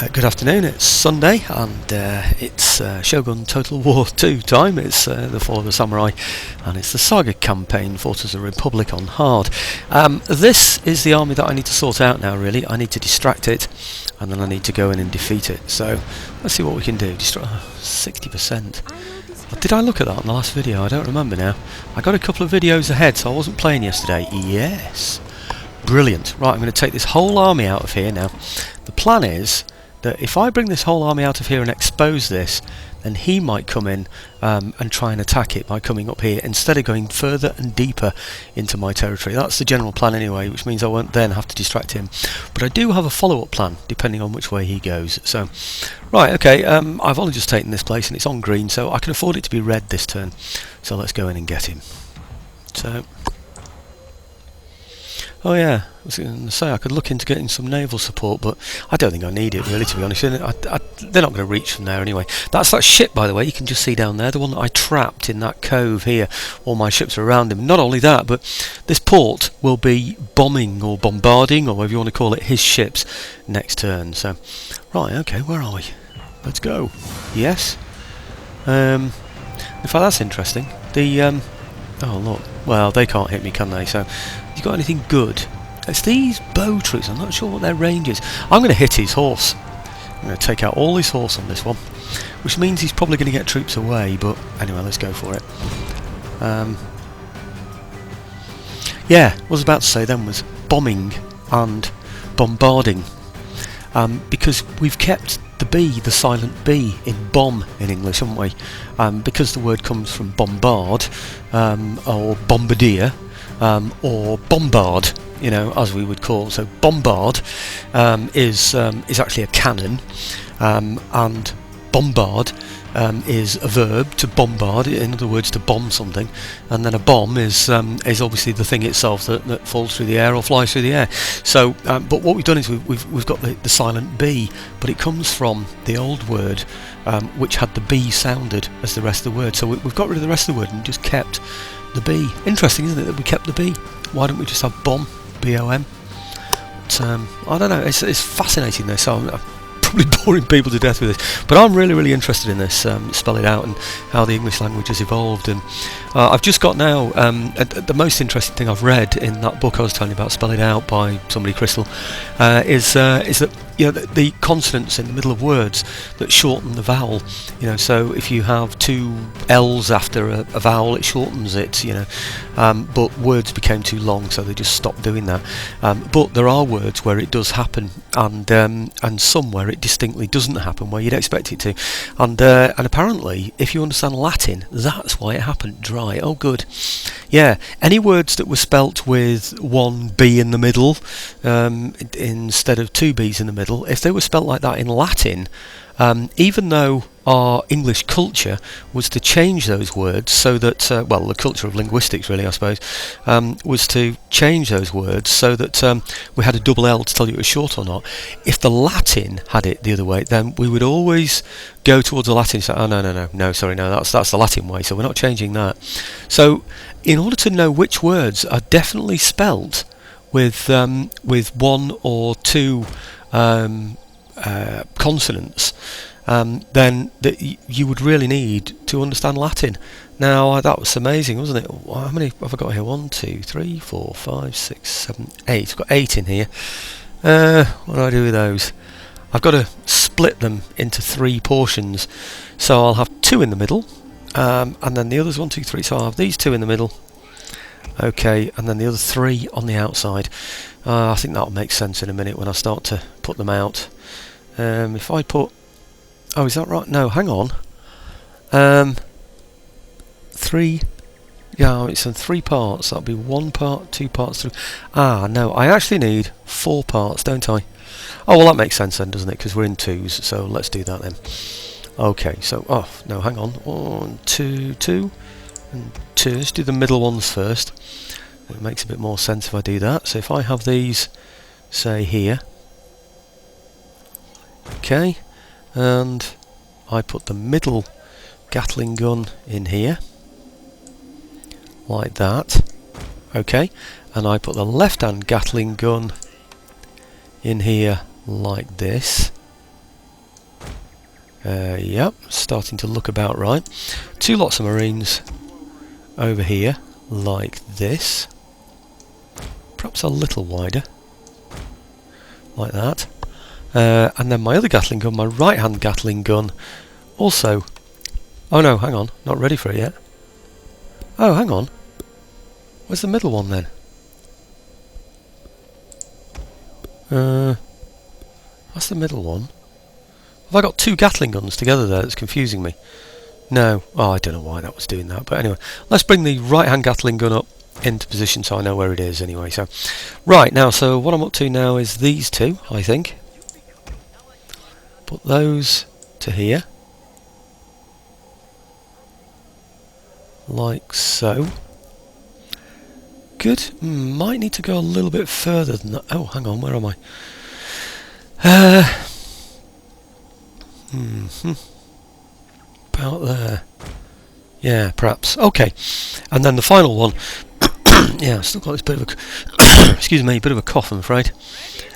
Good afternoon, it's Sunday and it's Shogun Total War 2 time. It's the Fall of the Samurai and it's the Saga campaign, Forces of the Republic on hard. This is the army that I need to sort out now really. I need to distract it and then I need to go in and defeat it. So let's see what we can do. 60%. Did I look at that in the last video? I don't remember now. I got a couple of videos ahead so I wasn't playing yesterday. Yes! Brilliant. Right, I'm going to take this whole army out of here now. The plan is that if I bring this whole army out of here and expose this, then he might come in and try and attack it by coming up here instead of going further and deeper into my territory. That's the general plan anyway, which means I won't then have to distract him. But I do have a follow-up plan depending on which way he goes. So, right, okay, I've only just taken this place and it's on green, so I can afford it to be red this turn. So let's go in and get him. So, oh yeah, I was going to say I could look into getting some naval support, but I don't think I need it really, to be honest. They're not going to reach from there anyway. That's that ship, by the way, you can just see down there, the one that I trapped in that cove here. All my ships are around him. Not only that, but this port will be bombing or bombarding, or whatever you want to call it, his ships next turn. So, right, okay, where are we? Let's go. Yes. In fact, that's interesting. The oh look, well they can't hit me, can they? So, you got anything good? It's these bow troops. I'm not sure what their range is. I'm going to hit his horse. I'm going to take out all his horse on this one, which means he's probably going to get troops away. But anyway, let's go for it. Yeah, what I was about to say then was bombing and bombarding, because we've kept the B, the silent B, in bomb in English, haven't we? Because the word comes from bombard or bombardier. Or bombard, you know, as we would call. So bombard is actually a cannon, and bombard is a verb, to bombard. In other words, to bomb something, and then a bomb is obviously the thing itself that falls through the air or flies through the air. So, but what we've done is we've got the silent B, but it comes from the old word which had the B sounded as the rest of the word. So we've got rid of the rest of the word and just kept the B. Interesting, isn't it, that we kept the B? Why don't we just have bomb, B-O-M? But, I don't know, it's fascinating this. So I'm probably boring people to death with this, but I'm really interested in this, spell it out and how the English language has evolved. And I've just got now, the most interesting thing I've read in that book I was telling you about, Spell It Out by somebody, Crystal, is that, you know, the consonants in the middle of words that shorten the vowel. You know, so if you have two L's after a vowel, it shortens it. You know, but words became too long, so they just stopped doing that. But there are words where it does happen, and some where it distinctly doesn't happen, where you'd expect it to. And apparently, if you understand Latin, that's why it happened. Dry. Oh, good. Yeah. Any words that were spelt with one B in the middle instead of two B's in the middle, if they were spelt like that in Latin, even though our English culture was to change those words so that, well, the culture of linguistics really, I suppose, was to change those words so that we had a double L to tell you it was short or not. If the Latin had it the other way, then we would always go towards the Latin and say, oh no, sorry, no, that's the Latin way, so we're not changing that. So in order to know which words are definitely spelt with one or two consonants, then you would really need to understand Latin. Now that was amazing, wasn't it? How many have I got here? 1, 2, 3, 4, 5, 6, 7, 8. I've got 8 in here. What do I do with those? I've got to split them into 3 portions. So I'll have 2 in the middle, and then the others 1, 2, 3. So I'll have these 2 in the middle. Okay, and then the other 3 on the outside. I think that'll make sense in a minute when I start to put them out. If I put... Oh, is that right? No, hang on. 3... Yeah, it's in 3 parts. That'll be 1 part, 2 parts, 3... Ah, no, I actually need 4 parts, don't I? Oh, well, that makes sense then, doesn't it? Because we're in 2s, so let's do that then. Okay, so... Oh, no, hang on. 1, 2, 2, and 2. Let's do the middle ones first. It makes a bit more sense if I do that. So if I have these, say, here... Okay, and I put the middle Gatling gun in here, like that. Okay, and I put the left hand Gatling gun in here like this. Yep, starting to look about right. 2 lots of Marines over here, like this. Perhaps a little wider, like that. And then my other Gatling gun, my right-hand Gatling gun, also... Oh no, hang on, not ready for it yet. Oh, hang on. Where's the middle one then? That's the middle one. Have I got 2 Gatling guns together there? That's confusing me. No. Oh, I don't know why that was doing that. But anyway, let's bring the right-hand Gatling gun up into position so I know where it is anyway. So, right, now, so what I'm up to now is these 2, I think. Put those to here. Like so. Good. Might need to go a little bit further than that. Oh, hang on, where am I? About there. Yeah, perhaps. Okay. And then the final one. Yeah, I've still got this bit of a excuse me, bit of a cough, I'm afraid.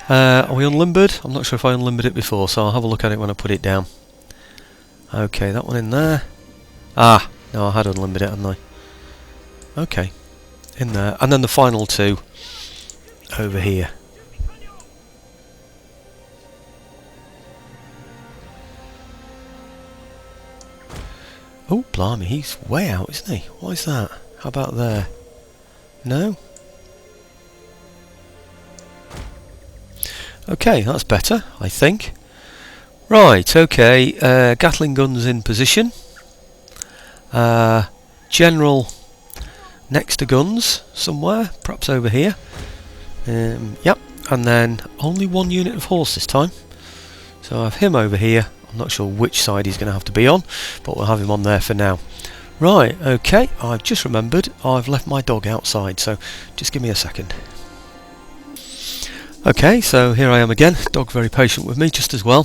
Are we unlimbered? I'm not sure if I unlimbered it before, so I'll have a look at it when I put it down. Okay, that one in there. Ah, no, I had unlimbered it, hadn't I? Okay, in there. And then the final 2 over here. Oh, blimey, he's way out, isn't he? Why is that? How about there? No? Okay, that's better, I think. Right, okay, Gatling guns in position. General next to guns, somewhere, perhaps over here. Yep, and then only 1 unit of horse this time. So I have him over here. I'm not sure which side he's going to have to be on, but we'll have him on there for now. Right, okay, I've just remembered I've left my dog outside, so just give me a second. Okay, so here I am again, dog very patient with me, just as well.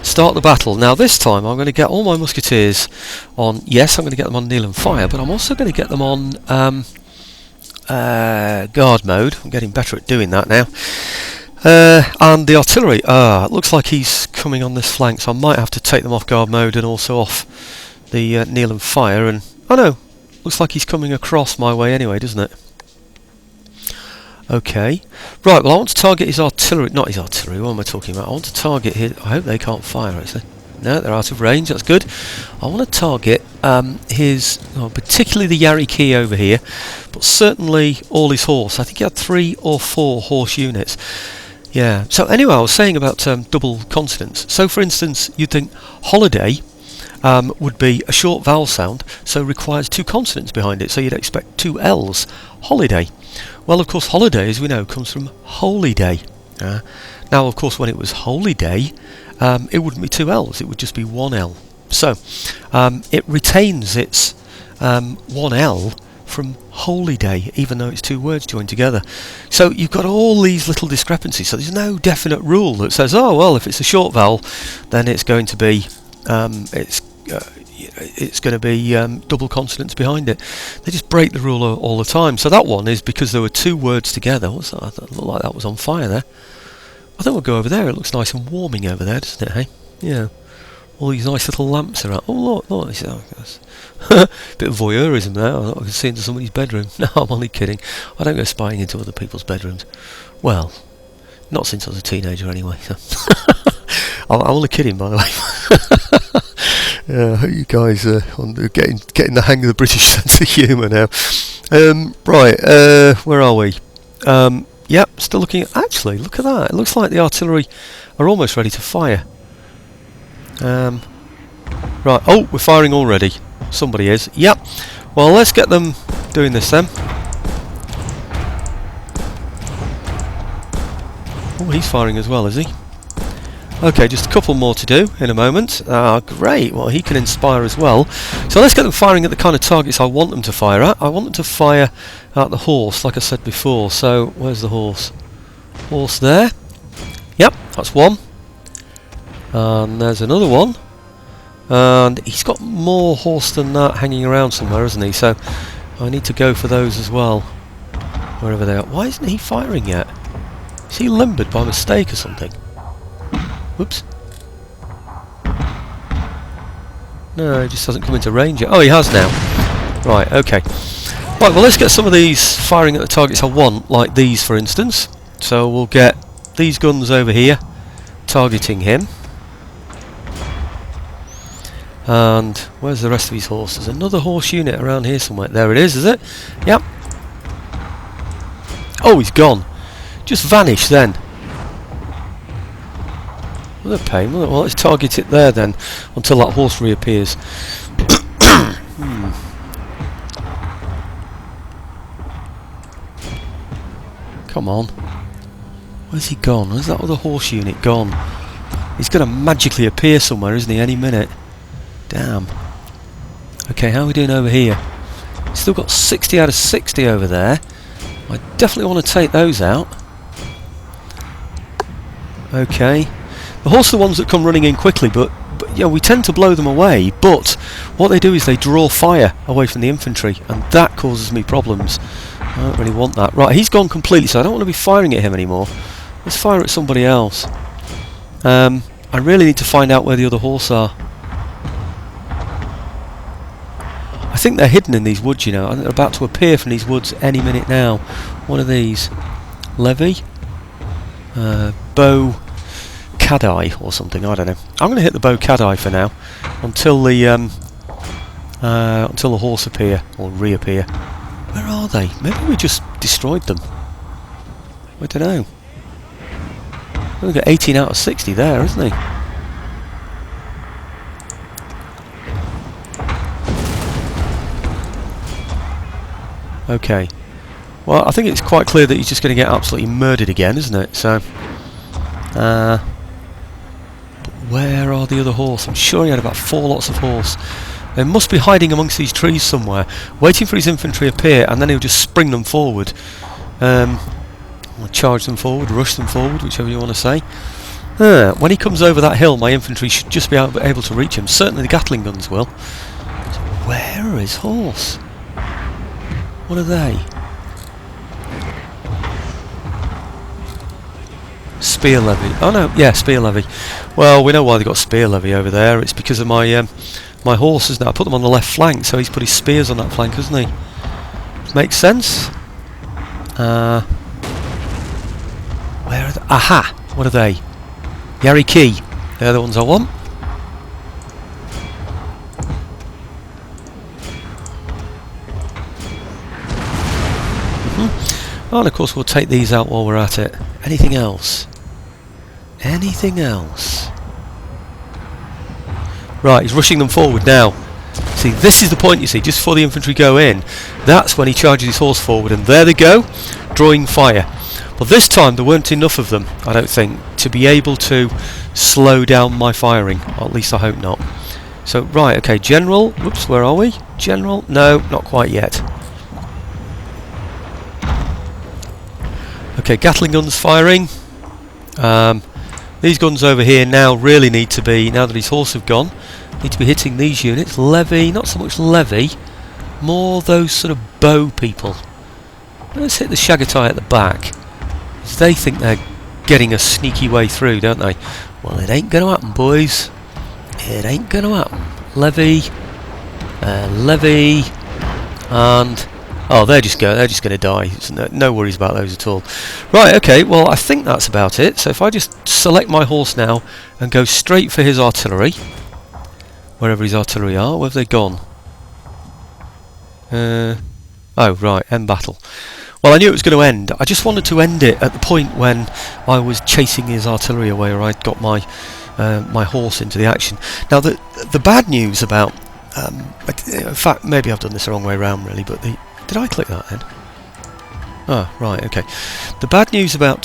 Start the battle. Now this time I'm going to get all my musketeers on, yes, I'm going to get them on kneel and fire, but I'm also going to get them on guard mode. I'm getting better at doing that now. And the artillery, it looks like he's coming on this flank, so I might have to take them off guard mode and also off the kneel and fire. And oh no, looks like he's coming across my way anyway, doesn't it? Okay, right, well I want to target his artillery, not his artillery, what am I talking about? I want to target his, I hope they can't fire actually. No, they're out of range, that's good. I want to target his, particularly the Yari Key over here, but certainly all his horse. I think he had 3 or 4 horse units. Yeah, so anyway, I was saying about double consonants. So for instance, you'd think holiday would be a short vowel sound, so requires 2 consonants behind it, so you'd expect 2 L's. Holiday. Well, of course, holiday, as we know, comes from holy day. Now, of course, when it was holy day, it wouldn't be 2 L's, it would just be 1 L. So, it retains its 1 L from holy day, even though it's 2 words joined together. So you've got all these little discrepancies, so there's no definite rule that says, oh, well, if it's a short vowel, then it's going to be double consonants behind it. They just break the rule all the time. So that one is because there were 2 words together. What's that? It looked like that was on fire there. I think we'll go over there. It looks nice and warming over there, doesn't it, hey? Yeah. All these nice little lamps around. Oh, look. Bit of voyeurism there. I can see into somebody's bedroom. No, I'm only kidding. I don't go spying into other people's bedrooms. Well, not since I was a teenager anyway. So. I'm only kidding, by the way. Yeah, I hope you guys are getting the hang of the British sense of humour now. Right, where are we? Yep, still looking at... Actually, look at that. It looks like the artillery are almost ready to fire. Right, oh, we're firing already. Somebody is. Yep. Well, let's get them doing this then. Oh, he's firing as well, is he? Okay, just a couple more to do in a moment. Great, well he can inspire as well. So let's get them firing at the kind of targets I want them to fire at. I want them to fire at the horse, like I said before. So, where's the horse? Horse there. Yep, that's one. And there's another one. And he's got more horse than that hanging around somewhere, hasn't he? So, I need to go for those as well. Wherever they are. Why isn't he firing yet? Is he limbered by mistake or something? Whoops. No, he just hasn't come into range yet. Oh, he has now. Right, okay. Right, well, let's get some of these firing at the targets I want, like these, for instance. So we'll get these guns over here, targeting him. And where's the rest of his horses? Another horse unit around here somewhere. There it is it? Yep. Oh, he's gone. Just vanished then. What a pain. Well, let's target it there then, until that horse reappears. Come on. Where's he gone? Where's that other horse unit gone? He's going to magically appear somewhere, isn't he, any minute? Damn. Okay, how are we doing over here? Still got 60 out of 60 over there. I definitely want to take those out. Okay. The horses are the ones that come running in quickly, but yeah, we tend to blow them away. But what they do is they draw fire away from the infantry, and that causes me problems. I don't really want that. Right, he's gone completely, so I don't want to be firing at him anymore. Let's fire at somebody else. I really need to find out where the other horse are. I think they're hidden in these woods, you know. I think they're about to appear from these woods any minute now. One of these. Levy? Bow Cadai or something, I don't know. I'm going to hit the Bow Cadai for now, until the horse appear, or reappear. Where are they? Maybe we just destroyed them. I don't know. We've got 18 out of 60 there, isn't he? Okay. Well, I think it's quite clear that he's just going to get absolutely murdered again, isn't it? So, but where are the other horse? I'm sure he had about 4 lots of horse. They must be hiding amongst these trees somewhere, waiting for his infantry to appear, and then he'll just spring them forward. Or charge them forward, rush them forward, whichever you want to say. When he comes over that hill, my infantry should just be able to reach him. Certainly the Gatling guns will. So where are his horse? What are they? Spear levy. Oh no, yeah, spear levy. Well, we know why they got spear levy over there. It's because of my my horses now. I put them on the left flank, so he's put his spears on that flank, hasn't he? Makes sense. Where are they? Aha! What are they? Yariki. They're the ones I want. Oh, and of course we'll take these out while we're at it. Anything else? Anything else? Right, he's rushing them forward now. See, this is the point, you see, just before the infantry go in, that's when he charges his horse forward, and there they go, drawing fire. But this time there weren't enough of them, I don't think, to be able to slow down my firing, or at least I hope not. So, right, okay, General, whoops, where are we? General, no, not quite yet. Okay, Gatling guns firing. These guns over here now really need to be, now that his horse have gone, need to be hitting these units. Levy, not so much levy, more those sort of bow people. Let's hit the Shagatai at the back. They think they're getting a sneaky way through, don't they? Well, it ain't going to happen, boys. It ain't going to happen. Levy, Levy, and oh, they're just going to die. No worries about those at all. Right, okay. Well, I think that's about it. So if I just select my horse now and go straight for his artillery, wherever his artillery are, where have they gone? Oh, right, end battle. Well, I knew it was going to end. I just wanted to end it at the point when I was chasing his artillery away, or I'd got my my horse into the action. Now, the bad news about, in fact, maybe I've done this the wrong way around, really. But did I click that then? Ah, right, okay. The bad news about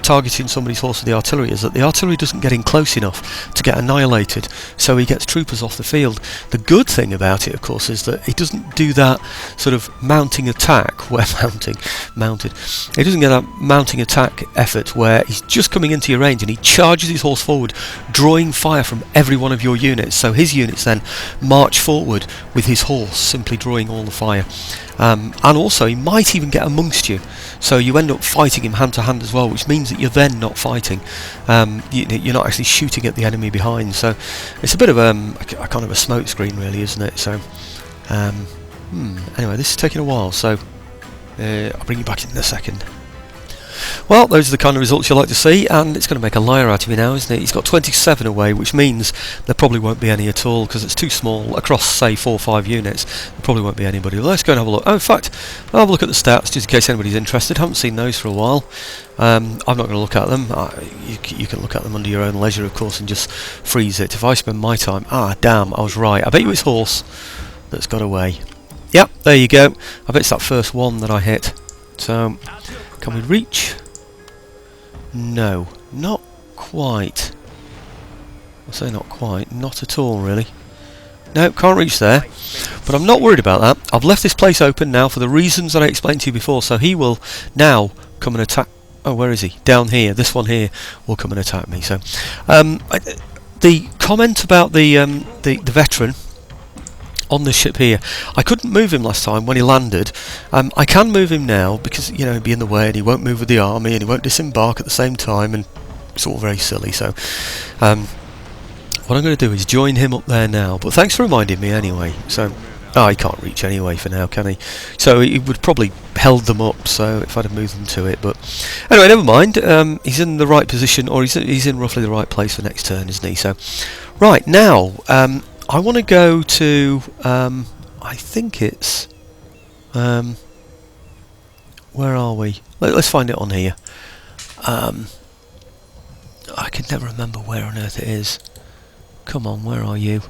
targeting somebody's horse with the artillery is that the artillery doesn't get in close enough to get annihilated, so he gets troopers off the field. The good thing about it, of course, is that he doesn't do that sort of mounting attack, where mounted. He doesn't get that mounting attack effort where he's just coming into your range and he charges his horse forward, drawing fire from every one of your units, so his units then march forward with his horse, simply drawing all the fire. and also he might even get amongst you, so you end up fighting him hand to hand as well, which means that you're then not fighting. You're not actually shooting at the enemy behind, so it's a bit of a kind of a smoke screen, really, isn't it? So anyway, this is taking a while, so I'll bring you back in a second. Well, those are the kind of results you like to see, and it's going to make a liar out of me now, isn't it? He's got 27 away, which means there probably won't be any at all, because it's too small. Across, say, 4 or 5 units, there probably won't be anybody. Well, let's go and have a look. Oh, in fact, I'll have a look at the stats, just in case anybody's interested. Haven't seen those for a while. I'm not going to look at them. You can look at them under your own leisure, of course, and just freeze it. If I spend my time... Ah, damn, I was right. I bet you it's horse that's got away. Yep, there you go. I bet it's that first one that I hit. So, can we reach? No, not quite. I'll say not quite, not at all really. No, can't reach there. But I'm not worried about that. I've left this place open now for the reasons that I explained to you before, so he will now come and attack. Oh, where is he? Down here. This one here will come and attack me. So, the comment about the veteran on this ship here, I couldn't move him last time when he landed. I can move him now because, you know, he'd be in the way and he won't move with the army and he won't disembark at the same time, and it's all very silly. So what I'm going to do is join him up there now, but thanks for reminding me anyway. So he can't reach anyway for now, can he? So he would probably held them up, so if I'd have moved them to it. But anyway, never mind. He's in the right position, or he's in roughly the right place for next turn, isn't he? So right now, I want to go to, I think it's, where are we? Let's find it on here. I can never remember where on earth it is. Come on, where are you?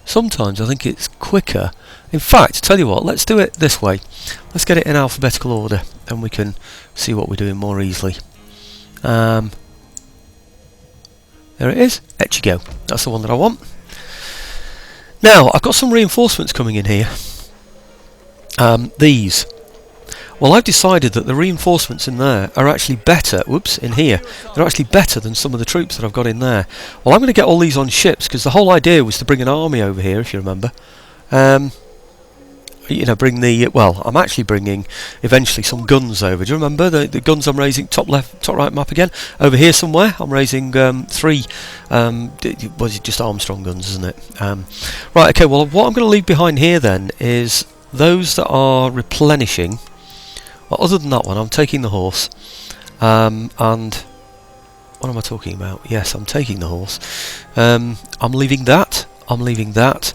Sometimes I think it's quicker. In fact, tell you what, let's do it this way. Let's get it in alphabetical order, and we can see what we're doing more easily. There it is. There you go. That's the one that I want. Now, I've got some reinforcements coming in here. These. Well, I've decided that the reinforcements in there are actually better. Whoops, in here. They're actually better than some of the troops that I've got in there. Well, I'm going to get all these on ships, because the whole idea was to bring an army over here, if you remember. You know, bring the... well, I'm actually bringing, eventually, some guns over. Do you remember the guns I'm raising? Top left, top right map again. Over here somewhere, I'm raising 3... was it just Armstrong guns, isn't it? Right, okay, well, what I'm going to leave behind here, then, is those that are replenishing. Well, other than that one, I'm taking the horse. And... what am I talking about? Yes, I'm taking the horse. I'm leaving that. I'm leaving that.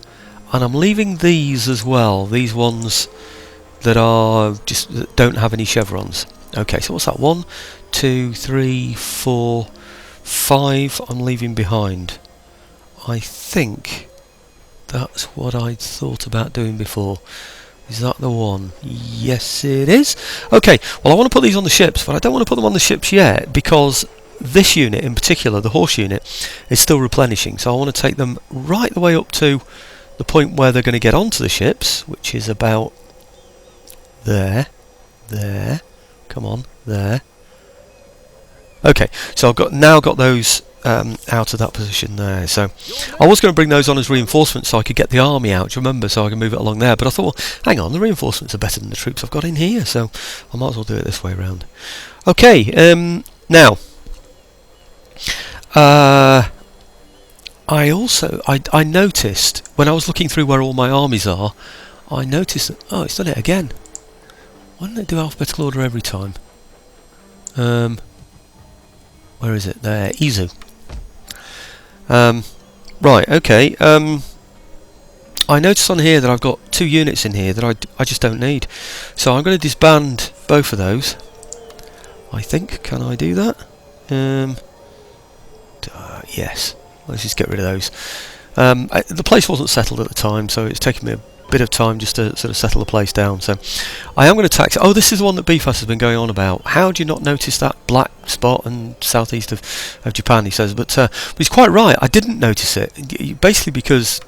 And I'm leaving these as well, these ones that are just that don't have any chevrons. Okay, so what's that? 1, 2, 3, 4, 5 I'm leaving behind. I think that's what I thought about doing before. Is that the one? Yes, it is. Okay, well, I want to put these on the ships, but I don't want to put them on the ships yet, because this unit in particular, the horse unit, is still replenishing. So I want to take them right the way up to the point where they're going to get onto the ships, which is about there, come on, there. Okay, so I've now got those out of that position there. So I was going to bring those on as reinforcements so I could get the army out, do you remember, so I can move it along there, but I thought, well, hang on, the reinforcements are better than the troops I've got in here, so I might as well do it this way around. Okay, now, I noticed when I was looking through where all my armies are, I noticed that, oh, it's done it again. Why don't it do alphabetical order every time? Where is it? There, Izu. Right, okay. I noticed on here that I've got 2 units in here that I just don't need. So I'm going to disband both of those. I think. Can I do that? Yes. Let's just get rid of those. The place wasn't settled at the time, so it's taken me a bit of time just to sort of settle the place down. So I am going to tax it. Oh, this is the one that Beefus has been going on about. How do you not notice that black spot in southeast of Japan, he says. But he's quite right. I didn't notice it. Basically because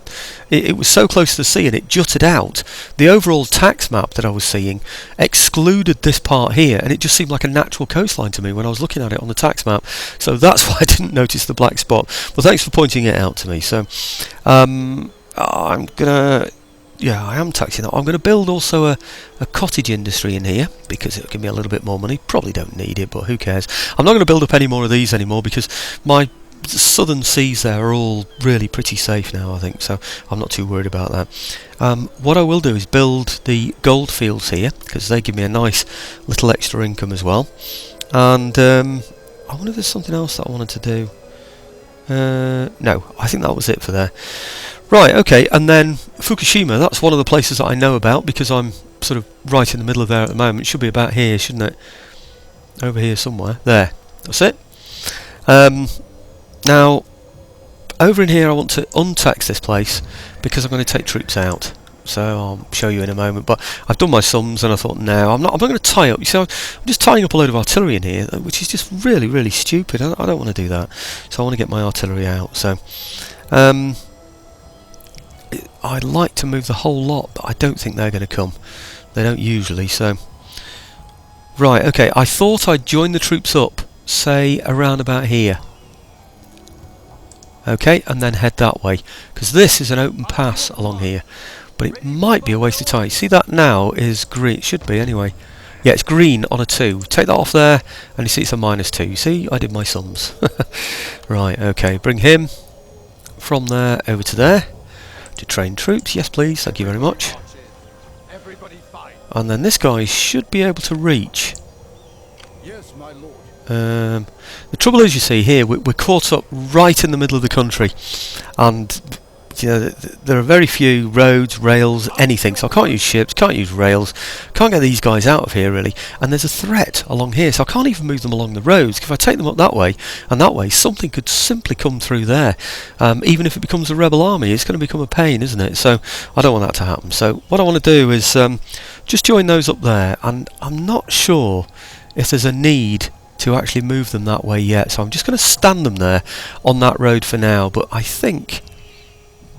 it was so close to the sea and it jutted out. The overall tax map that I was seeing excluded this part here, and it just seemed like a natural coastline to me when I was looking at it on the tax map. So that's why I didn't notice the black spot. Well, thanks for pointing it out to me. So I'm gonna yeah, I am taxing that. I'm going to build also a cottage industry in here because it'll give me a little bit more money. Probably don't need it, but who cares? I'm not going to build up any more of these anymore because my southern seas there are all really pretty safe now, I think, so I'm not too worried about that. What I will do is build the gold fields here because they give me a nice little extra income as well. And I wonder if there's something else that I wanted to do. No, I think that was it for there. Right, okay, and then Fukushima, that's one of the places that I know about because I'm sort of right in the middle of there at the moment. It should be about here, shouldn't it? Over here somewhere. There, that's it. Now, over in here I want to untax this place because I'm going to take troops out. So I'll show you in a moment. But I've done my sums and I thought, no, I'm not going to tie up. You see, I'm just tying up a load of artillery in here, which is just really, really stupid. I don't want to do that. So I want to get my artillery out. So I'd like to move the whole lot, but I don't think they're going to come. They don't usually. So right, okay. I thought I'd join the troops up, say around about here. Okay, and then head that way, because this is an open pass along here, but it might be a waste of time. See that now is green, should be anyway. Yeah, it's green on a 2. Take that off there, and you see it's a -2. You see, I did my sums. Right, okay, bring him from there over to there to train troops. Yes, please, thank you very much. And then this guy should be able to reach. Yes, my lord. The trouble is, you see, here we're caught up right in the middle of the country, and you know there are very few roads, rails, anything. So I can't use ships, can't use rails, can't get these guys out of here really. And there's a threat along here, so I can't even move them along the roads. If I take them up that way and that way, something could simply come through there. Even if it becomes a rebel army, it's going to become a pain, isn't it? So I don't want that to happen. So what I want to do is just join those up there, and I'm not sure if there's a need to actually move them that way yet, so I'm just going to stand them there on that road for now. But I think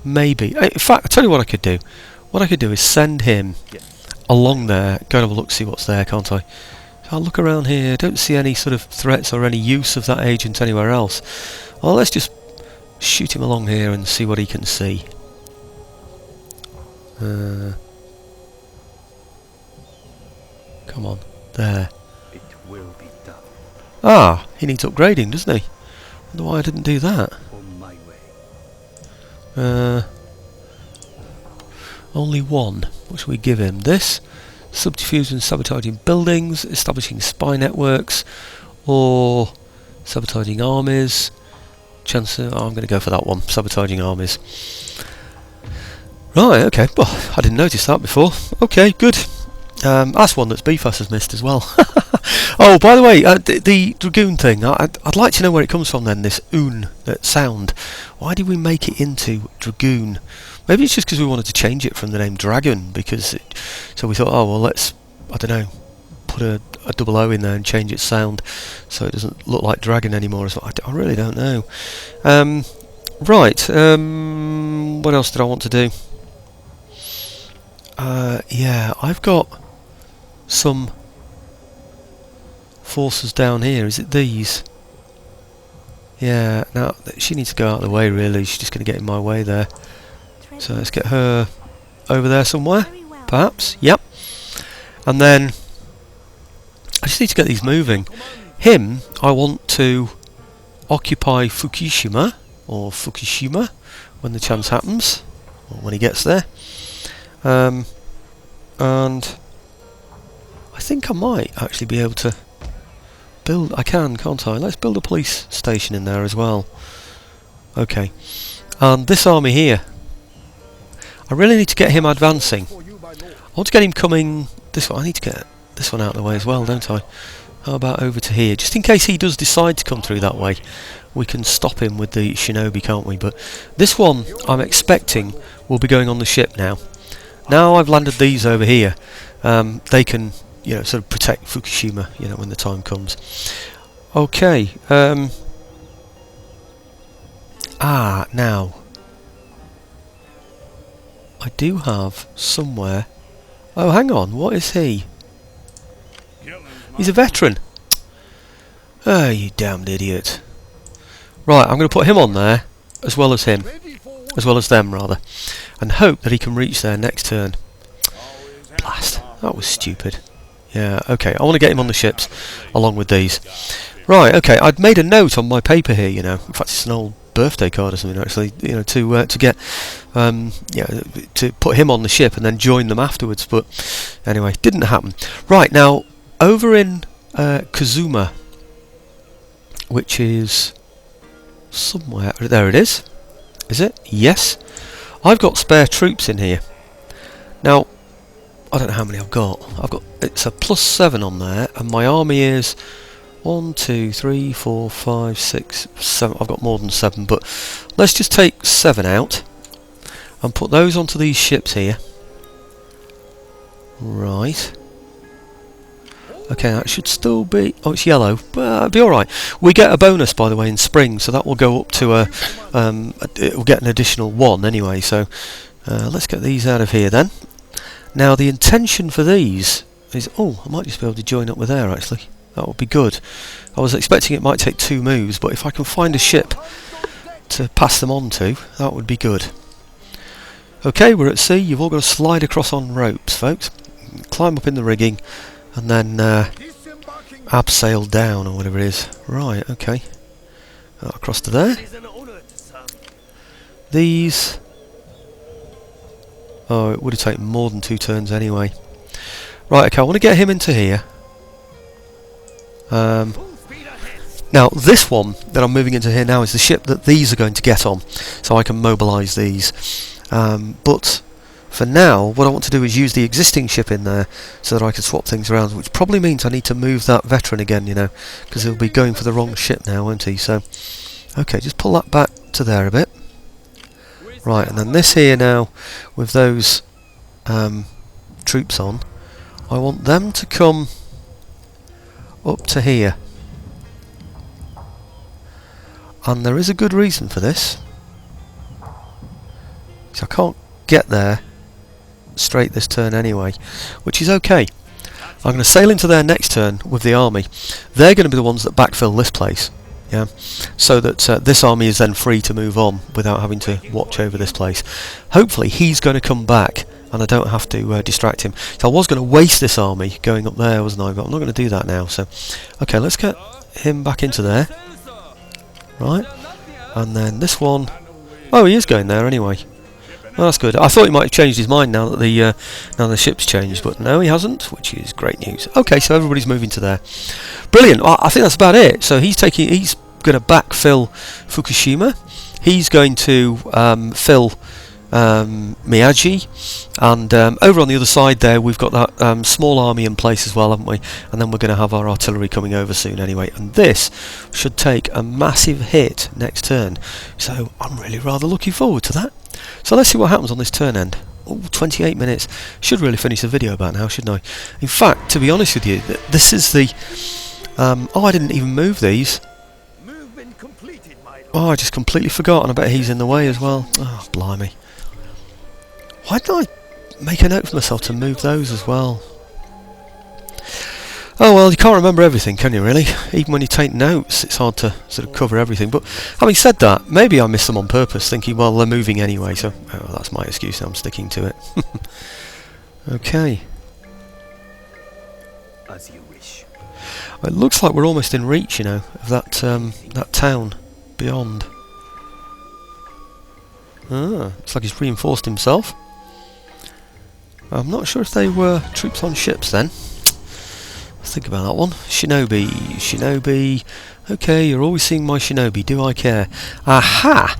maybe, in fact, I'll tell you what I could do. What I could do is send him along there, go and have a look, see what's there, can't I? So I'll look around here, don't see any sort of threats or any use of that agent anywhere else. Well, let's just shoot him along here and see what he can see. Come on, there. Ah, he needs upgrading, doesn't he? I wonder why I didn't do that. Only one. What should we give him? This? Subterfuge and sabotaging buildings, establishing spy networks, or sabotaging armies. Chance of, I'm going to go for that one, sabotaging armies. Right, okay. Well, I didn't notice that before. Okay, good. That's one that BFAS has missed as well. Oh, by the way, the Dragoon thing, I'd like to know where it comes from then, this oon, that sound. Why did we make it into Dragoon? Maybe it's just because we wanted to change it from the name Dragon, because so we thought, oh, well, let's, I don't know, put a double O in there and change its sound so it doesn't look like Dragon anymore. So I really don't know. Right, what else did I want to do? Yeah, I've got some forces down here. Is it these? Yeah, now she needs to go out of the way really. She's just going to get in my way there. So let's get her over there somewhere, perhaps. Yep. And then I just need to get these moving. Him, I want to occupy Fukushima, or Fukushima, when the chance happens, or when he gets there. And I think I might actually be able to build, I can, can't I? Let's build a police station in there as well. Okay. And this army here, I really need to get him advancing. I want to get him coming this way. I need to get this one out of the way as well, don't I? How about over to here? Just in case he does decide to come through that way, we can stop him with the shinobi, can't we? But this one, I'm expecting, will be going on the ship now. Now I've landed these over here, they can, you know, sort of protect Fukushima, you know, when the time comes. Okay. Now I do have somewhere. Oh, hang on. What is he? He's a veteran. Oh, you damned idiot. Right, I'm going to put him on there, as well as him. As well as them, rather. and hope that he can reach there next turn. Blast. That was stupid. Yeah, okay, I want to get him on the ships along with these. Right, okay, I'd made a note on my paper here, you know. In fact, it's an old birthday card or something, actually, you know, to get, yeah, to put him on the ship and then join them afterwards. But anyway, didn't happen. Right, now, over in Kazuma, which is somewhere, there it is. Is it? Yes. I've got spare troops in here. Now, I don't know how many I've got. It's a +7 on there, and my army is 1, 2, 3, 4, 5, 6, 7. I've got more than 7, but let's just take 7 out and put those onto these ships here. Right. Okay, that should still be... Oh, it's yellow, but it'll be alright. We get a bonus, by the way, in spring, so that will go up to a... it will get an additional 1 anyway, so let's get these out of here then. Now, the intention for these is... Oh, I might just be able to join up with there, actually. That would be good. I was expecting it might take 2 moves, but if I can find a ship to pass them on to, that would be good. Okay, we're at sea. You've all got to slide across on ropes, folks. Climb up in the rigging, and then abseil down, or whatever it is. Right, okay. Across to there. These... Oh, it would have taken more than 2 turns anyway. Right, okay, I want to get him into here. Now, this one that I'm moving into here now is the ship that these are going to get on, so I can mobilise these. But for now, what I want to do is use the existing ship in there so that I can swap things around, which probably means I need to move that veteran again, you know, because he'll be going for the wrong ship now, won't he? So, okay, just pull that back to there a bit. Right, and then this here now, with those troops on, I want them to come up to here. And there is a good reason for this. So I can't get there straight this turn anyway, which is okay. I'm going to sail into there next turn with the army. They're going to be the ones that backfill this place, yeah, so that this army is then free to move on without having to watch over this place. Hopefully he's going to come back and I don't have to distract him. So I was going to waste this army going up there, wasn't I? But I'm not going to do that now. So, okay, let's get him back into there. Right, and then this one... Oh, he is going there anyway. Well, that's good. I thought he might have changed his mind now that the ship's changed, but no, he hasn't, which is great news. Okay, so everybody's moving to there. Brilliant. I think that's about it. So he's going to backfill Fukushima. He's going to fill Miyagi, and over on the other side there we've got that small army in place as well, haven't we? And then we're going to have our artillery coming over soon anyway, and this should take a massive hit next turn, so I'm really rather looking forward to that. So let's see what happens on this turn end. Oh, 28 minutes. Should really finish the video about now, shouldn't I? In fact, to be honest with you, this is the... oh, I didn't even move these. Oh, I just completely forgot, and I bet he's in the way as well. Oh, blimey. Why did I make a note for myself to move those as well? Oh well, you can't remember everything, can you really? Even when you take notes, it's hard to sort of cover everything. But having said that, maybe I missed them on purpose, thinking, well, they're moving anyway, so oh, that's my excuse, and I'm sticking to it. Okay. As you wish. It looks like we're almost in reach, you know, of that that town beyond. Ah, looks like he's reinforced himself. I'm not sure if they were troops on ships then. Let's think about that one. Shinobi, Shinobi. Okay, you're always seeing my Shinobi. Do I care? Aha!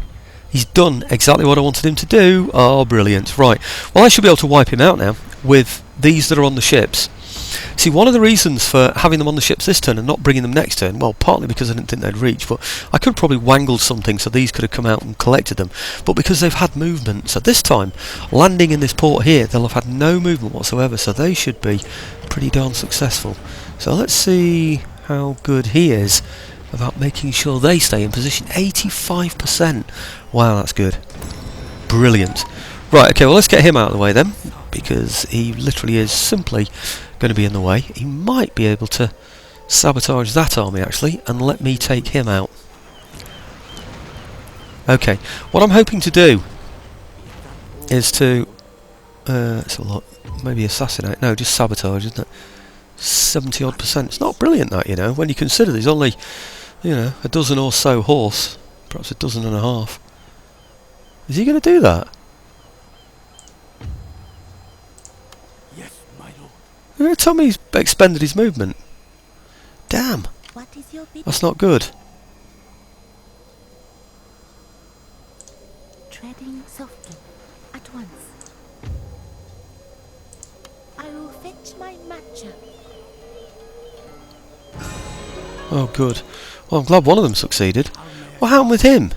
He's done exactly what I wanted him to do. Oh, brilliant. Right. Well, I should be able to wipe him out now with these that are on the ships. See, one of the reasons for having them on the ships this turn and not bringing them next turn, well, partly because I didn't think they'd reach, but I could have probably wangled something so these could have come out and collected them, but because they've had movement, so this time, landing in this port here, they'll have had no movement whatsoever, so they should be pretty darn successful. So let's see how good he is about making sure they stay in position. 85%. Wow, that's good. Brilliant. Right, okay, well, let's get him out of the way then, because he literally is simply going to be in the way. He might be able to sabotage that army actually and let me take him out. Okay, what I'm hoping to do is to it's a lot. Maybe assassinate. No, just sabotage, isn't it? 70 odd percent. It's not brilliant, that, you know, when you consider there's only, you know, a dozen or so horse, perhaps a dozen and a half. Is he going to do that? Yes, my lord. You're going to tell me he's expended his movement? Damn, What is your bid? that's not good. Treading softly. At once. I will fetch my matcha. Oh, good. Well, I'm glad one of them succeeded. What happened with him?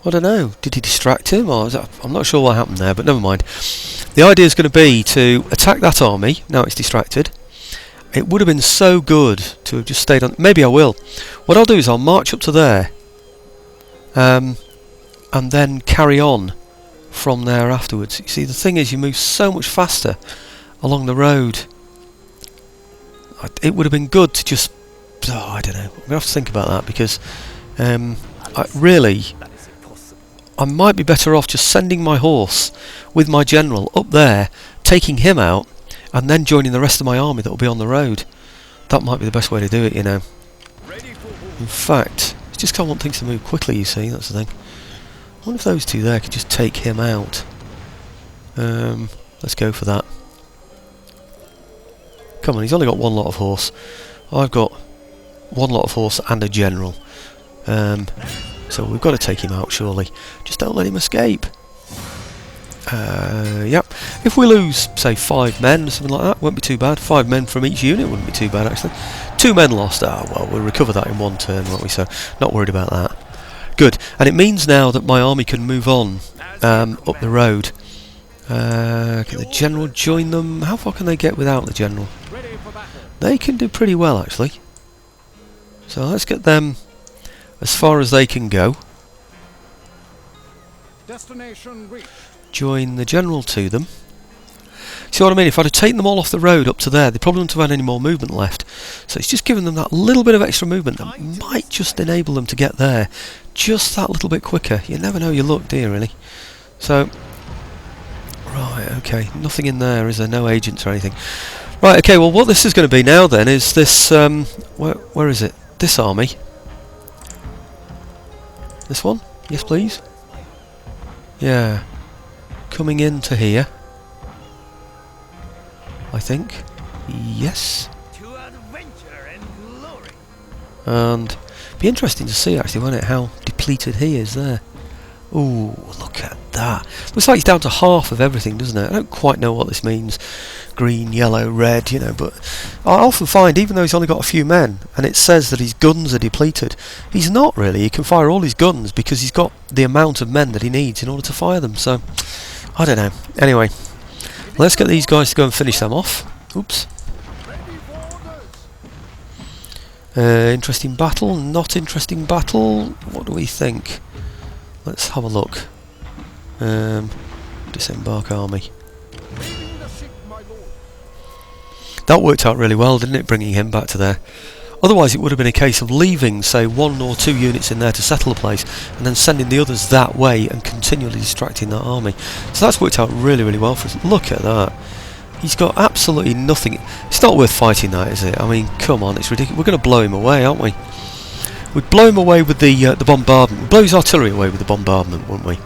I don't know. Did he distract him? Or is that, I'm not sure what happened there, but never mind. The idea is going to be to attack that army. Now it's distracted. It would have been so good to have just stayed on. Maybe I will. What I'll do is I'll march up to there, and then carry on from there afterwards. You see, the thing is, you move so much faster along the road. It would have been good to just... Oh, I don't know. I'm going to have to think about that, because I might be better off just sending my horse with my general up there, taking him out, and then joining the rest of my army that will be on the road. That might be the best way to do it, you know. In fact, it's just 'cause I want things to move quickly, you see, that's the thing. I wonder if those two there could just take him out. Let's go for that. Come on, he's only got one lot of horse. I've got one lot of horse and a general. So we've got to take him out, surely. Just don't let him escape. Yep. If we lose, say, 5 men or something like that, won't be too bad. 5 men from each unit wouldn't be too bad, actually. 2 men lost. Ah, well, we'll recover that in one turn, won't we? So, not worried about that. Good. And it means now that my army can move on up the road. Can the general join them? How far can they get without the general? They can do pretty well, actually. So let's get them as far as they can go. Destination reached. Join the general to them. See what I mean? If I'd have taken them all off the road up to there, they probably wouldn't have had any more movement left. So it's just giving them that little bit of extra movement that might just enable them to get there just that little bit quicker. You never know your luck, do you, really? So, right, okay, nothing in there, is there? No agents or anything. Right, okay, well what this is going to be now then is this, where is it? This army. This one? Yes, please. Yeah. Coming into here. I think. Yes. To adventure and glory. And be interesting to see, actually, won't it, how depleted he is there. Ooh, look at that. Looks like he's down to half of everything, doesn't it? I don't quite know what this means. Green, yellow, red, you know, but I often find, even though he's only got a few men, and it says that his guns are depleted, he's not really. He can fire all his guns because he's got the amount of men that he needs in order to fire them, so I don't know. Anyway, let's get these guys to go and finish them off. Oops. Interesting battle, not interesting battle. What do we think? Let's have a look. Disembark army. That worked out really well, didn't it, bringing him back to there? Otherwise it would have been a case of leaving, say, 1 or 2 units in there to settle the place, and then sending the others that way and continually distracting that army. So that's worked out really, really well for us. Look at that. He's got absolutely nothing. It's not worth fighting that, is it? I mean, come on, it's ridiculous. We're going to blow him away, aren't we? We'd blow him away with the bombardment. We'd blow his artillery away with the bombardment, wouldn't we?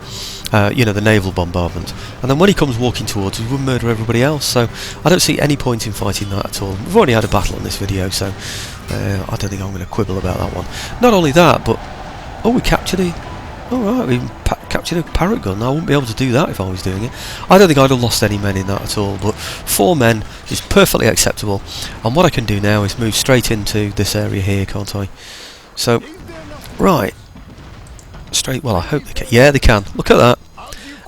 You know, the naval bombardment. And then when he comes walking towards us, we'll murder everybody else. So I don't see any point in fighting that at all. We've already had a battle on this video, so I don't think I'm going to quibble about that one. Not only that, but... Oh, we captured a... Oh, right, we captured a parrot gun. I wouldn't be able to do that if I was doing it. I don't think I'd have lost any men in that at all, but 4 men is perfectly acceptable. And what I can do now is move straight into this area here, can't I? So, right. Straight, well, I hope they can. Yeah, they can. Look at that.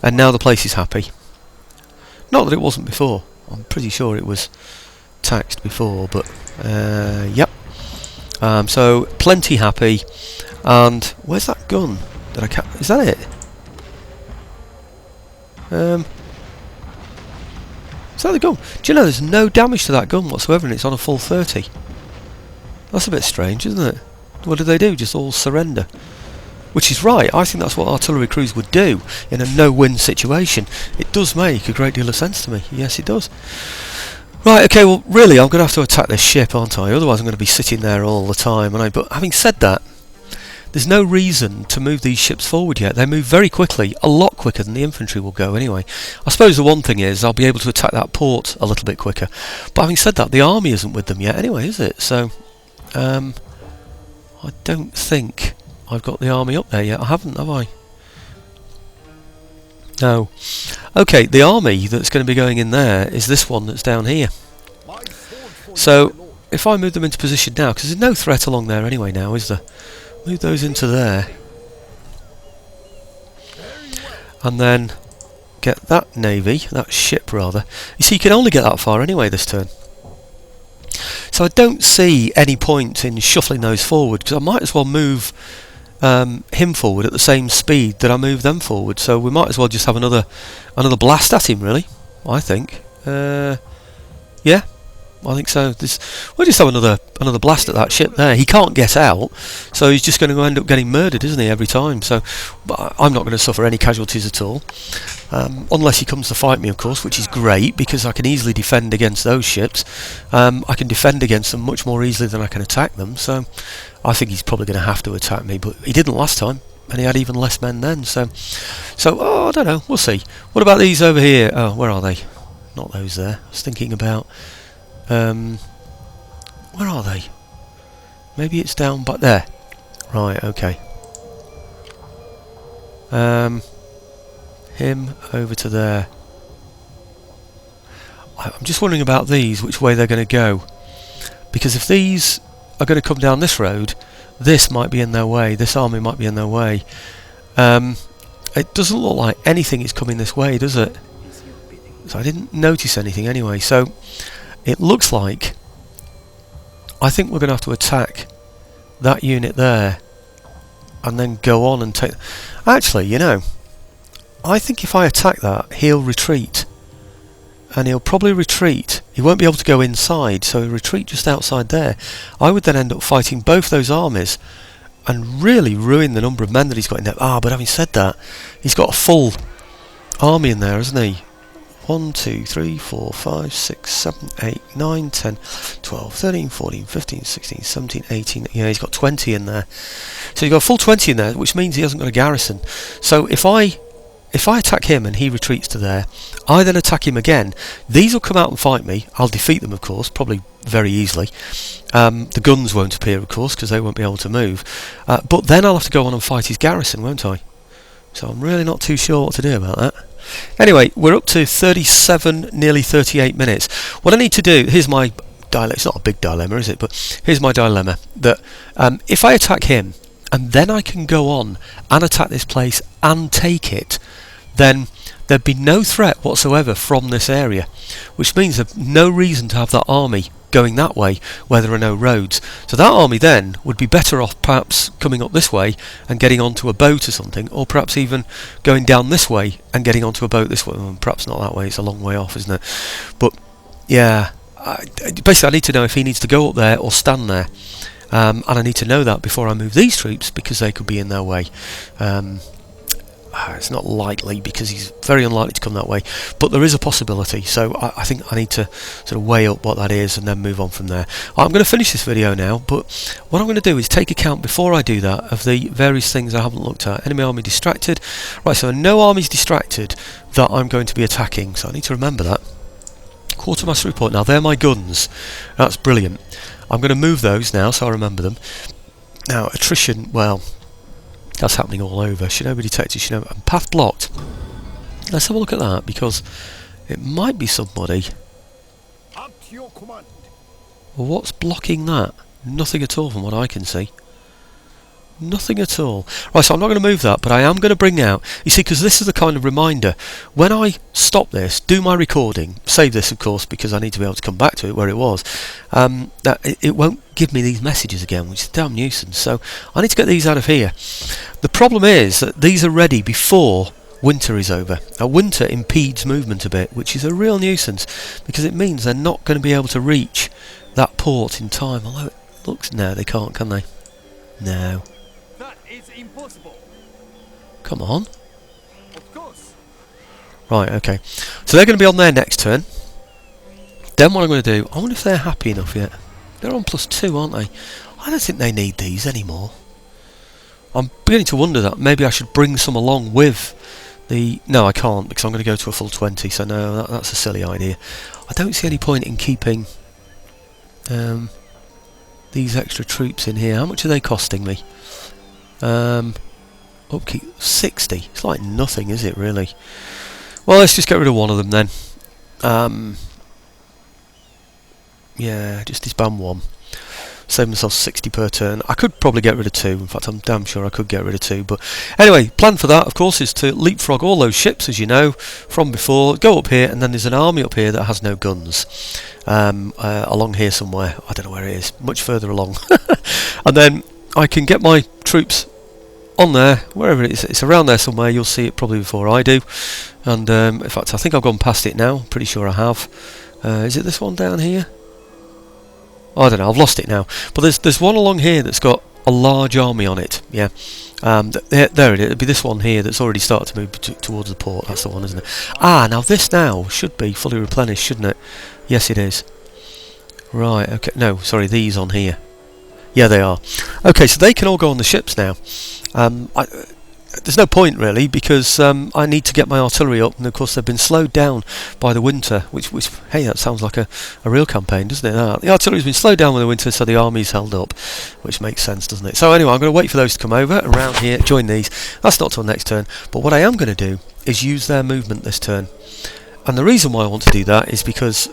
And now the place is happy. Not that it wasn't before. I'm pretty sure it was taxed before, but, yep. So, plenty happy. And, where's that gun? That I can't... Is that it? Is that the gun? Do you know there's no damage to that gun whatsoever and it's on a full 30? That's a bit strange, isn't it? What do they do? Just all surrender? which is right. I think that's what artillery crews would do in a no-win situation. It does make a great deal of sense to me. Yes, it does. Right, okay, well, really, I'm going to have to attack this ship, aren't I? Otherwise I'm going to be sitting there all the time, aren't I? But having said that, there's no reason to move these ships forward yet. They move very quickly, a lot quicker than the infantry will go anyway. I suppose the one thing is I'll be able to attack that port a little bit quicker. But having said that, the army isn't with them yet anyway, is it? So, I don't think I've got the army up there yet. I haven't, have I? No. Okay, the army that's going to be going in there is this one that's down here. So, if I move them into position now, because there's no threat along there anyway now, is there? Move those into there. And then get that navy, that ship rather. You see, you can only get that far anyway this turn. So I don't see any point in shuffling those forward, because I might as well move him forward at the same speed that I move them forward. So we might as well just have another blast at him, really. I think. Yeah, I think so. We'll just have another blast at that ship there. He can't get out, so he's just going to end up getting murdered, isn't he, every time? So I'm not going to suffer any casualties at all, unless he comes to fight me, of course, which is great because I can easily defend against those ships. I can defend against them much more easily than I can attack them. So I think he's probably going to have to attack me, but he didn't last time, and he had even less men then. So I don't know. We'll see. What about these over here? Oh, where are they? Not those there. I was thinking about. Where are they? Maybe it's down back there. Right, okay. Him over to there. I'm just wondering about these, which way they're going to go. Because if these are going to come down this road, this might be in their way. This army might be in their way. It doesn't look like anything is coming this way, does it? So I didn't notice anything anyway. So it looks like I think we're going to have to attack that unit there and then go on and take... Actually, you know, I think if I attack that, he'll retreat. And he'll probably retreat. He won't be able to go inside, so he'll retreat just outside there. I would then end up fighting both those armies and really ruin the number of men that he's got in there. But having said that, he's got a full army in there, hasn't he? 1, 2, 3, 4, 5, 6, 7, 8, 9, 10, 12, 13, 14, 15, 16, 17, 18... Yeah, he's got 20 in there. So he's got a full 20 in there, which means he hasn't got a garrison. So if I attack him and he retreats to there, I then attack him again. These will come out and fight me. I'll defeat them, of course, probably very easily. The guns won't appear, of course, because they won't be able to move. But then I'll have to go on and fight his garrison, won't I? So I'm really not too sure what to do about that. Anyway, we're up to 37, nearly 38 minutes. What I need to do, here's my dilemma. It's not a big dilemma, is it? But here's my dilemma. That if I attack him, and then I can go on and attack this place and take it, then there'd be no threat whatsoever from this area, which means there's no reason to have that army going that way where there are no roads. So that army then would be better off perhaps coming up this way and getting onto a boat or something, or perhaps even going down this way and getting onto a boat this way. Well, perhaps not that way, it's a long way off, isn't it? But yeah, basically I need to know if he needs to go up there or stand there. And I need to know that before I move these troops, because they could be in their way. It's not likely, because he's very unlikely to come that way, but there is a possibility, so I think I need to sort of weigh up what that is and then move on from there. I'm going to finish this video now, but what I'm going to do is take account, before I do that, of the various things I haven't looked at. Enemy army distracted. Right, so no army's distracted that I'm going to be attacking, so I need to remember that. Quartermaster report. Now, they're my guns. That's brilliant. I'm going to move those now, so I remember them. Now, attrition, well, that's happening all over. Should be detected, should and path blocked. Let's have a look at that, because it might be somebody. Up to your command. Well, what's blocking that? Nothing at all from what I can see. Nothing at all. Right, so I'm not going to move that, but I am going to bring out... You see, because this is the kind of reminder. When I stop this, do my recording, save this, of course, because I need to be able to come back to it where it was, that it won't give me these messages again, which is a damn nuisance. So I need to get these out of here. The problem is that these are ready before winter is over. Now, winter impedes movement a bit, which is a real nuisance, because it means they're not going to be able to reach that port in time. Although it looks... No, they can't, can they? No. is impossible. Come on. Of course. Right, okay. So they're going to be on their next turn. Then what I'm going to do, I wonder if they're happy enough yet. They're on +2, aren't they? I don't think they need these anymore. I'm beginning to wonder that maybe I should bring some along with the... No, I can't, because I'm going to go to a full 20, so no, that's a silly idea. I don't see any point in keeping these extra troops in here. How much are they costing me? Upkeep 60. It's like nothing, is it, really? Well, let's just get rid of one of them then. Yeah, just disband one. Save myself 60 per turn. I could probably get rid of 2. In fact, I'm damn sure I could get rid of 2. But anyway, plan for that, of course, is to leapfrog all those ships, as you know, from before. Go up here, and then there's an army up here that has no guns. Along here somewhere. I don't know where it is. Much further along. And then I can get my troops on there, wherever it is. It's around there somewhere. You'll see it probably before I do. And in fact, I think I've gone past it now. Pretty sure I have. Is it this one down here? I don't know, I've lost it now. But there's one along here that's got a large army on it. Yeah, there it is. It'll be this one here that's already started to move towards the port. That's the one, isn't it? Ah, now this now should be fully replenished, shouldn't it? Yes, it is. Right. Okay. No, sorry. These on here. Yeah, they are. Okay, so they can all go on the ships now. There's no point really, because I need to get my artillery up, and of course they've been slowed down by the winter, which hey, that sounds like a real campaign, doesn't it? The artillery's been slowed down by the winter, so the army's held up, which makes sense, doesn't it? So anyway, I'm going to wait for those to come over around here, join these. That's not till next turn, but what I am going to do is use their movement this turn. And the reason why I want to do that is because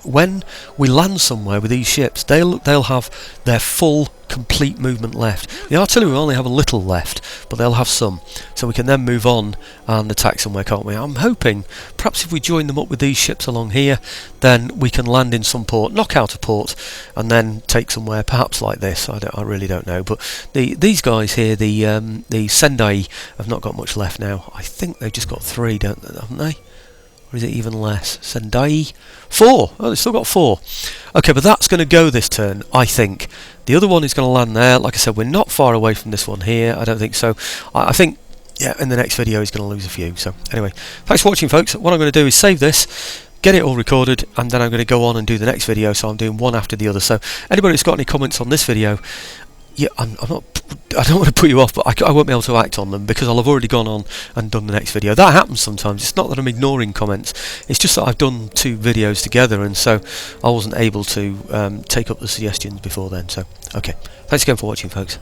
when we land somewhere with these ships, they'll have their full, complete movement left. The artillery will only have a little left, but they'll have some. So we can then move on and attack somewhere, can't we? I'm hoping, perhaps if we join them up with these ships along here, then we can land in some port, knock out a port, and then take somewhere, perhaps like this. I really don't know. But these guys here, the Sendai, have not got much left now. I think they've just got 3, haven't they? Or is it even less? Sendai? 4! Oh, they've still got 4. Okay, but that's going to go this turn, I think. The other one is going to land there. Like I said, we're not far away from this one here. I don't think so. I think, yeah, in the next video he's going to lose a few. So, anyway, thanks for watching, folks. What I'm going to do is save this, get it all recorded, and then I'm going to go on and do the next video. So I'm doing one after the other. So, anybody that's got any comments on this video, yeah, I'm not. I don't want to put you off, but I won't be able to act on them because I'll have already gone on and done the next video. That happens sometimes. It's not that I'm ignoring comments. It's just that I've done 2 videos together, and so I wasn't able to take up the suggestions before then. So, okay. Thanks again for watching, folks.